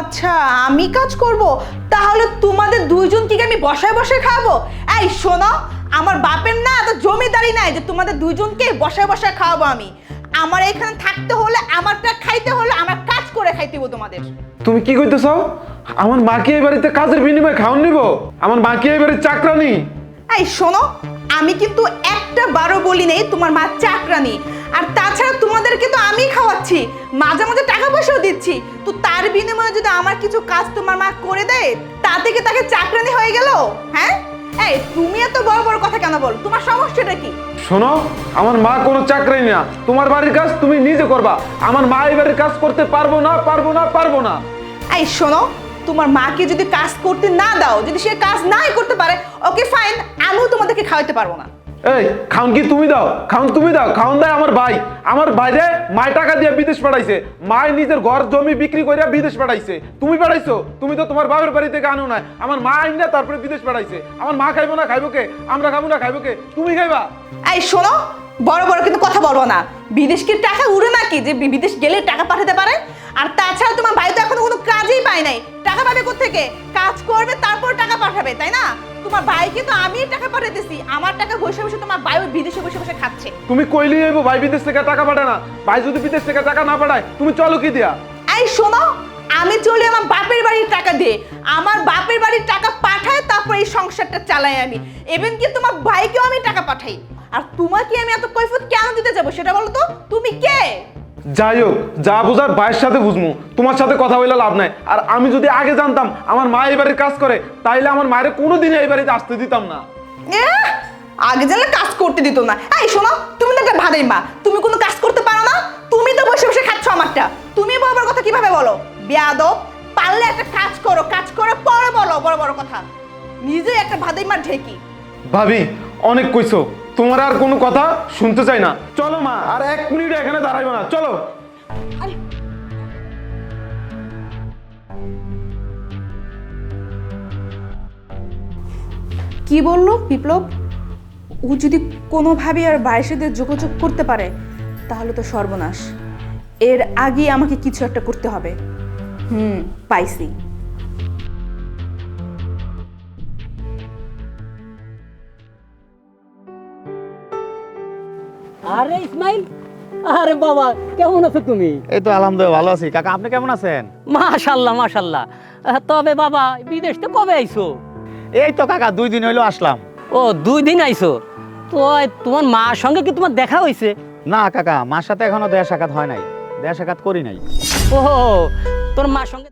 আচ্ছা আমি কাজ করব, তাহলে তোমাদের দুইজনকে কি আমি বসায় বসায় খাওয়াবো? এই শোনো, আমার বাপের না এত জমিদারি নাই যে তোমাদের দুইজনকে বসায় বসায় খাওয়াবো আমি। আমার এখানে থাকতে হলে, আমারটা খাইতে হলে আমার কাজ করে খাইতে হবে তোমাদের। তুমি কি কইতেছ? আমার মাকে এই বাড়িতে কাজের বিনিময়ে খাওয়ান নিব? আমার মাকে এই বাড়ির চাকরানি? এই শোনো, আমি কিন্তু একটা বারো বলি নেই তোমার মা চাকরানি। আর তাছাড়া তোমাদেরকে তো আমি খাওয়াচ্ছি, মাঝে মাঝে টাকা পয়সাও দিচ্ছি। তো তার বিনিময়ে যদি আমার কিছু কাজ তোমার মা করে দেয়, তা থেকে তাকে চাকরানি হয়ে গেল? হ্যাঁ, এই তুমি এত বড় বড় কথা কেন বল? তোমার সমস্যাটা কি? শোনো, আমার মা কোনো চাকরানি না। তোমার বাড়ির কাজ তুমি নিজে করবা। আমার মা এই বাড়ির কাজ করতে পারবো না, পারবো না, পারবো না। এই শোনো, তোমার মাকে যদি কাজ করতে না দাও, যদি সে কাজ নাই করতে পারে, ওকে ফাইন, আমিও তোমাদেরকে খাওয়াতে পারবো না। এই খাউন কি তুমি দাও? খাউন তুমি দাও? খাউন দেয় আমার ভাই। আমার বাইরে মায় টাকা দিয়ে বিদেশ পাঠাইছে। মায় নিজের ঘর জমি বিক্রি করে বিদেশ পাঠাইছে। তুমি পাঠাইছো? তুমি তো তোমার বাবার বাড়ি থেকে আনো না। আমার মা আইন না তারপরে বিদেশ পাঠাইছে। আমার মা খাইবো না, খাইবো কে? আমরা খাবো না, খাইবো কে? তুমি খাইবা? এই শোনো, বড় বড় কিন্তু কথা বলবো না। বিদেশ কি টাকা উড়ে নাকি যে বিদেশ গেলে টাকা পাঠাতে পারে? আর তাছাড়া তোমার ভাই তো এখনো কোনো কাজই পায় নাই, টাকা পাবে কোত্থেকে? কাজ করবে তারপর টাকা পাঠাবে, তাই না? তোমার ভাইকে তো আমি টাকা পাঠাতেছি, আমার টাকা বসে বসে তোমার ভাই ওই বিদেশে বসে বসে খাচ্ছে। তুমি কইলি আইবো ভাই বিদেশ থেকে টাকা পাঠায় না। ভাই যদি বিদেশ থেকে টাকা না পাঠায় তুমি চলো কি দিয়া? এই শোনো, আমি চলি আমার বাপের বাড়ির টাকা দিয়ে। আমার বাপের বাড়ির টাকা পাঠায়, তারপর এই সংসারটা চালাই আমি। ইভেন কি তোমার ভাইকেও আমি টাকা পাঠাই। আর তোমাকে আমি এত কৈফিয়ত কেন দিতে যাবো সেটা বলো তো? তুমি কে? যাই হোক, যা বুঝার ভাইয়ের সাথে বুঝমু। তোমার সাথে কথা বলে লাভ নাই। আর আমি যদি আগে জানতাম আমার মা এই বাড়ির কাজ করে, তাইলে আমার মায়ের কোনোদিনই এই বাড়িতে আসতে দিতাম না। আগে জানলে কাজ করতে দিত না। এই শোনো, তুমি তো একটা ভাদাই মা, তুমি কোনো কাজ করতে পারো না। তুমি তো বসে বসে খাচ্ছ আমারটা। তুমি বাবার কথা কিভাবে বলো? বেয়াদব, পারলে একটা কাজ করো, কাজ করে পরে বলো বড় বড় কথা। নিজে একটা ভাদাই মার ঢেকি। ভাবি অনেক কইছো, তোমার আর কোনো কথা শুনতে চাই না। চলো মা, আর 1 মিনিট এখানে দাঁড়াইবো না, চলো। আরে কি বললো বিপ্লব? ও যদি কোনোভাবে আর ভাইয়ের সাথে যোগাযোগ করতে পারে, তাহলে তো সর্বনাশ। এর আগে আমাকে কিছু একটা করতে হবে। পাইছি। আরে ইসমাইল, আরে বাবা কেমন আছো তুমি? এই তো আলহামদুলিল্লাহ ভালো আছি। কাকা আপনি কেমন আছেন? মাশাআল্লাহ মাশাআল্লাহ। তবে বাবা বিদেশ তো কবে আইছো? এই তো কাকা 2 দিন হইলো আসলাম। ও 2 দিন আইছো? তো তোমার মার সঙ্গে কি তোমার দেখা হয়েছে? না কাকা, মার সাথে এখনো দেখা সাক্ষাৎ হয় নাই, দেখা সাক্ষাৎ করি নাই। ও তোর মার সঙ্গে